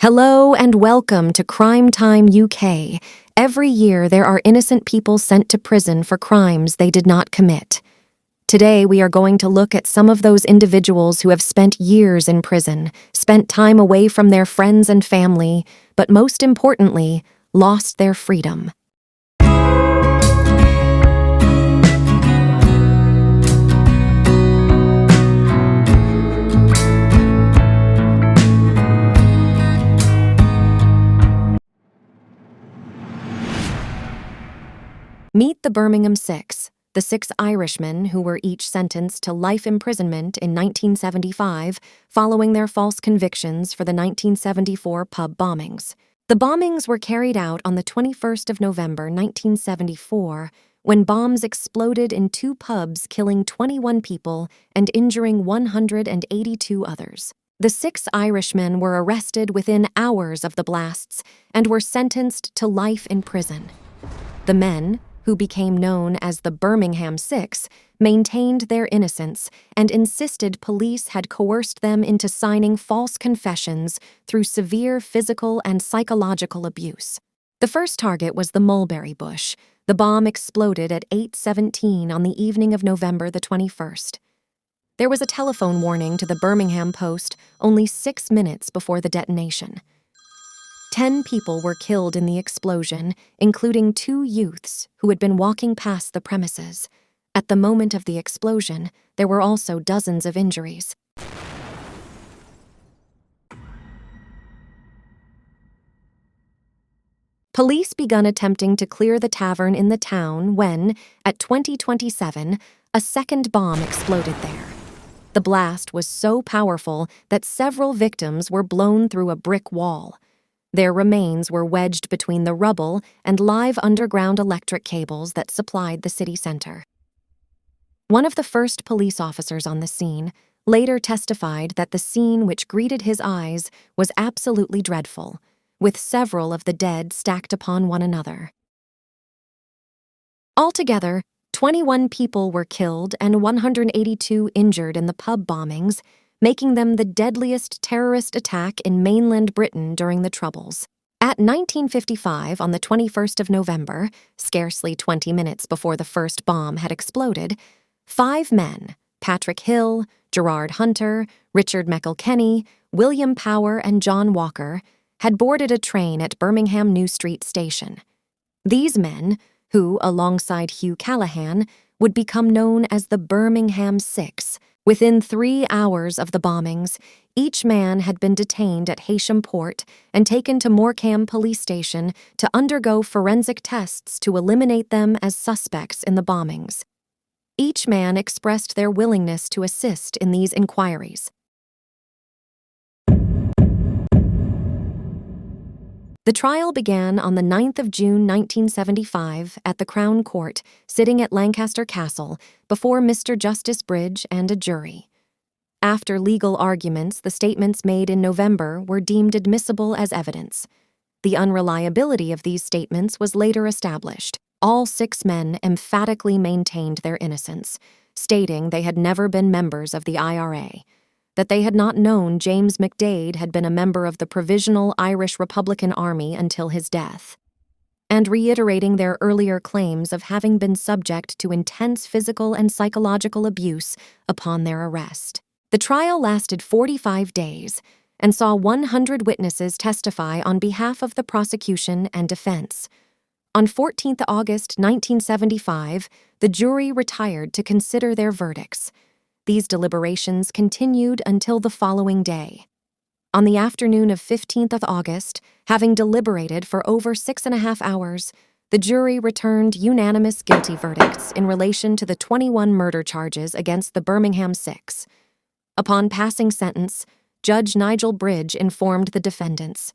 Hello and welcome to Crime Time UK. Every year there are innocent people sent to prison for crimes they did not commit. Today we are going to look at some of those individuals who have spent years in prison, spent time away from their friends and family, but most importantly, lost their freedom. Meet the Birmingham Six, the six Irishmen who were each sentenced to life imprisonment in 1975 following their false convictions for the 1974 pub bombings. The bombings were carried out on the 21st of November 1974 when bombs exploded in two pubs, killing 21 people and injuring 182 others. The six Irishmen were arrested within hours of the blasts and were sentenced to life in prison. The men, who became known as the Birmingham Six, maintained their innocence and insisted police had coerced them into signing false confessions through severe physical and psychological abuse. The first target was the mulberry bush. The bomb exploded at 8:17 on the evening of November the 21st. There was a telephone warning to the Birmingham Post only 6 minutes before the detonation. 10 people were killed in the explosion, including 2 youths who had been walking past the premises. At the moment of the explosion, there were also dozens of injuries. Police began attempting to clear the tavern in the town when, at 20:27, a second bomb exploded there. The blast was so powerful that several victims were blown through a brick wall. Their remains were wedged between the rubble and live underground electric cables that supplied the city center. One of the first police officers on the scene later testified that the scene which greeted his eyes was absolutely dreadful, with several of the dead stacked upon one another. Altogether, 21 people were killed and 182 injured in the pub bombings, making them the deadliest terrorist attack in mainland Britain during the Troubles. At 19:55 on the 21st of November, scarcely 20 minutes before the first bomb had exploded, 5 men, Patrick Hill, Gerard Hunter, Richard McIlkenny, William Power, and John Walker, had boarded a train at Birmingham New Street Station. These men, who, alongside Hugh Callaghan, would become known as the Birmingham Six, within 3 hours of the bombings, each man had been detained at Heysham Port and taken to Morecambe Police Station to undergo forensic tests to eliminate them as suspects in the bombings. Each man expressed their willingness to assist in these inquiries. The trial began on the 9th of June 1975 at the Crown Court, sitting at Lancaster Castle, before Mr. Justice Bridge and a jury. After legal arguments, the statements made in November were deemed admissible as evidence. The unreliability of these statements was later established. All 6 men emphatically maintained their innocence, stating they had never been members of the IRA, that they had not known James McDade had been a member of the Provisional Irish Republican Army until his death, and reiterating their earlier claims of having been subject to intense physical and psychological abuse upon their arrest. The trial lasted 45 days and saw 100 witnesses testify on behalf of the prosecution and defense. On 14th August 1975, the jury retired to consider their verdicts. These deliberations continued until the following day. On the afternoon of 15th of August, having deliberated for over 6.5 hours, the jury returned unanimous guilty verdicts in relation to the 21 murder charges against the Birmingham Six. Upon passing sentence, Judge Nigel Bridge informed the defendants,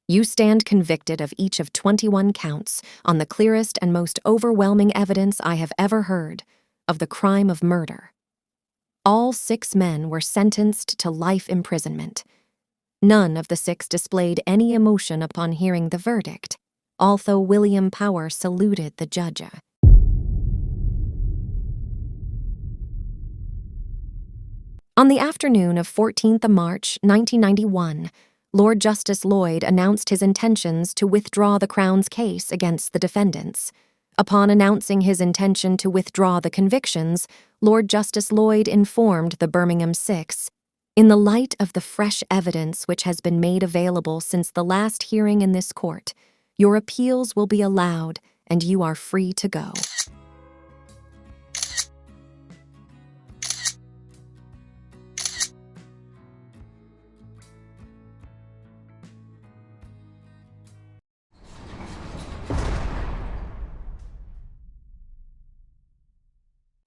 "You stand convicted of each of 21 counts on the clearest and most overwhelming evidence I have ever heard of the crime of murder." All 6 men were sentenced to life imprisonment. None of the 6 displayed any emotion upon hearing the verdict, although William Power saluted the judge. On the afternoon of 14th March 1991, Lord Justice Lloyd announced his intentions to withdraw the Crown's case against the defendants. Upon announcing his intention to withdraw the convictions, Lord Justice Lloyd informed the Birmingham Six, "In the light of the fresh evidence which has been made available since the last hearing in this court, your appeals will be allowed and you are free to go."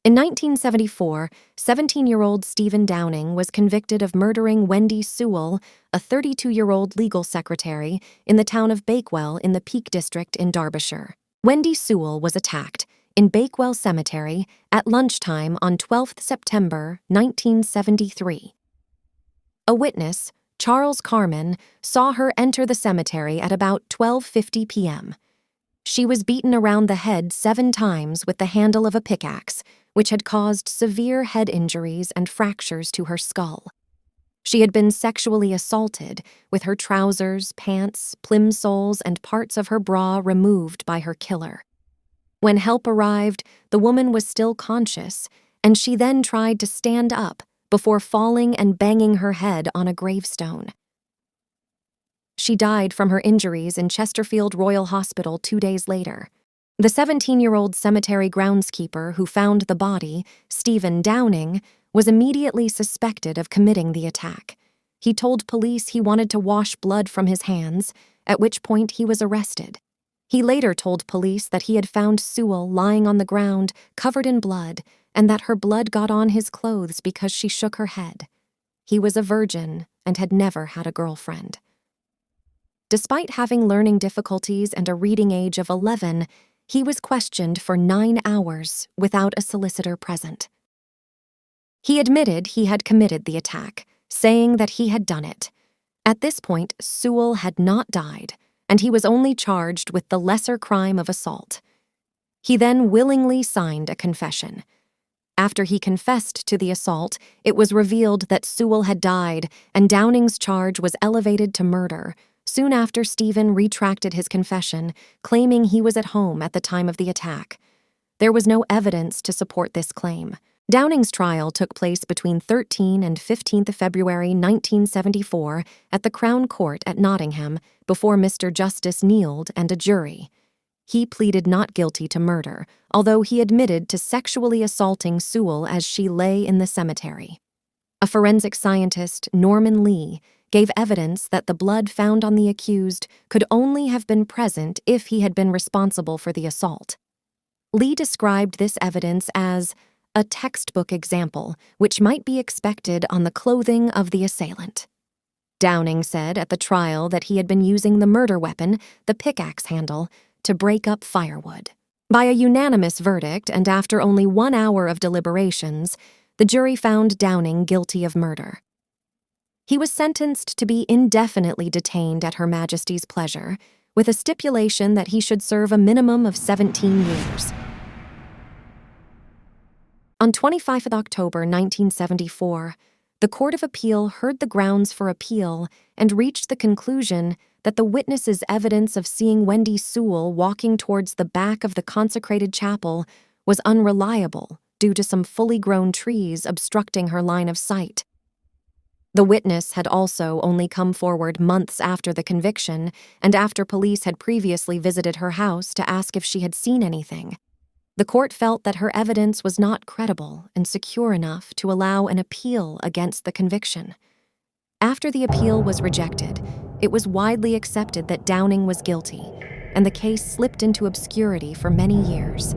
In 1974, 17-year-old Stephen Downing was convicted of murdering Wendy Sewell, a 32-year-old legal secretary, in the town of Bakewell in the Peak District in Derbyshire. Wendy Sewell was attacked in Bakewell Cemetery at lunchtime on 12 September 1973. A witness, Charles Carman, saw her enter the cemetery at about 12:50 p.m. She was beaten around the head 7 times with the handle of a pickaxe, which had caused severe head injuries and fractures to her skull. She had been sexually assaulted, with her trousers, pants, plimsolls, and parts of her bra removed by her killer. When help arrived, the woman was still conscious, and she then tried to stand up before falling and banging her head on a gravestone. She died from her injuries in Chesterfield Royal Hospital 2 days later. The 17-year-old cemetery groundskeeper who found the body, Stephen Downing, was immediately suspected of committing the attack. He told police he wanted to wash blood from his hands, at which point he was arrested. He later told police that he had found Sewell lying on the ground, covered in blood, and that her blood got on his clothes because she shook her head. He was a virgin and had never had a girlfriend. Despite having learning difficulties and a reading age of 11, he was questioned for 9 hours without a solicitor present. He admitted he had committed the attack, saying that he had done it. At this point, Sewell had not died, and he was only charged with the lesser crime of assault. He then willingly signed a confession. After he confessed to the assault, it was revealed that Sewell had died, and Downing's charge was elevated to murder. Soon after, Stephen retracted his confession, claiming he was at home at the time of the attack. There was no evidence to support this claim. Downing's trial took place between 13 and 15 February 1974 at the Crown Court at Nottingham before Mr. Justice Neild and a jury. He pleaded not guilty to murder, although he admitted to sexually assaulting Sewell as she lay in the cemetery. A forensic scientist, Norman Lee, gave evidence that the blood found on the accused could only have been present if he had been responsible for the assault. Lee described this evidence as a textbook example which might be expected on the clothing of the assailant. Downing said at the trial that he had been using the murder weapon, the pickaxe handle, to break up firewood. By a unanimous verdict, and after only 1 hour of deliberations, the jury found Downing guilty of murder. He was sentenced to be indefinitely detained at Her Majesty's pleasure, with a stipulation that he should serve a minimum of 17 years. On 25 October 1974, the Court of Appeal heard the grounds for appeal and reached the conclusion that the witness's evidence of seeing Wendy Sewell walking towards the back of the consecrated chapel was unreliable due to some fully grown trees obstructing her line of sight. The witness had also only come forward months after the conviction and after police had previously visited her house to ask if she had seen anything. The court felt that her evidence was not credible and secure enough to allow an appeal against the conviction. After the appeal was rejected, it was widely accepted that Downing was guilty, and the case slipped into obscurity for many years.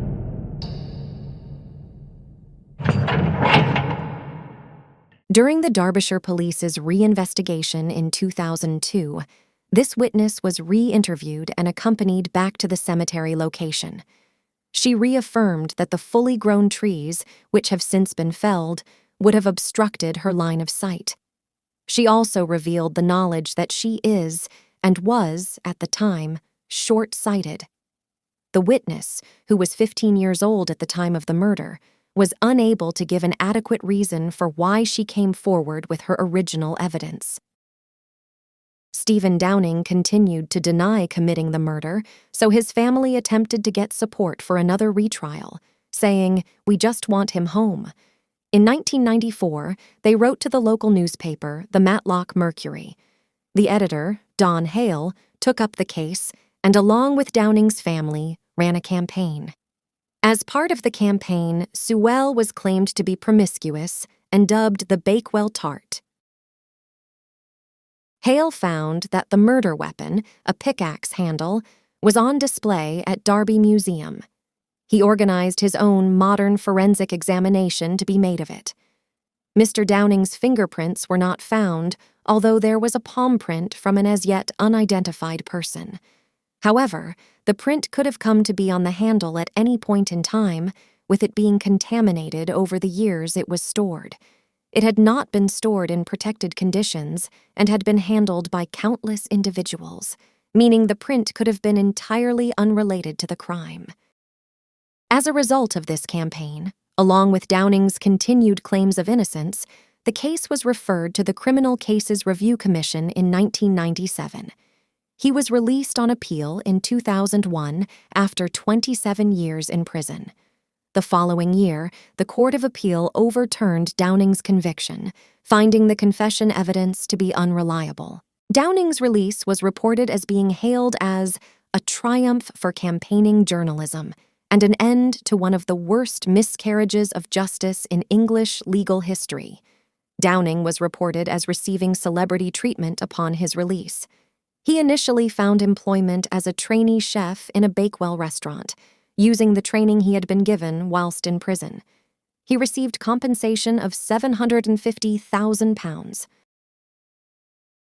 During the Derbyshire Police's reinvestigation in 2002, this witness was re-interviewed and accompanied back to the cemetery location. She reaffirmed that the fully grown trees, which have since been felled, would have obstructed her line of sight. She also revealed the knowledge that she is, and was, at the time, short-sighted. The witness, who was 15 years old at the time of the murder, was unable to give an adequate reason for why she came forward with her original evidence. Stephen Downing continued to deny committing the murder, so his family attempted to get support for another retrial, saying, "We just want him home." In 1994, they wrote to the local newspaper, the Matlock Mercury. The editor, Don Hale, took up the case and, along with Downing's family, ran a campaign. As part of the campaign, Sewell was claimed to be promiscuous and dubbed the Bakewell Tart. Hale found that the murder weapon, a pickaxe handle, was on display at Derby Museum. He organized his own modern forensic examination to be made of it. Mr. Downing's fingerprints were not found, although there was a palm print from an as yet unidentified person. However, the print could have come to be on the handle at any point in time, with it being contaminated over the years it was stored. It had not been stored in protected conditions and had been handled by countless individuals, meaning the print could have been entirely unrelated to the crime. As a result of this campaign, along with Downing's continued claims of innocence, the case was referred to the Criminal Cases Review Commission in 1997. He was released on appeal in 2001 after 27 years in prison. The following year, the Court of Appeal overturned Downing's conviction, finding the confession evidence to be unreliable. Downing's release was reported as being hailed as a triumph for campaigning journalism and an end to one of the worst miscarriages of justice in English legal history. Downing was reported as receiving celebrity treatment upon his release. He initially found employment as a trainee chef in a Bakewell restaurant, using the training he had been given whilst in prison. He received compensation of £750,000.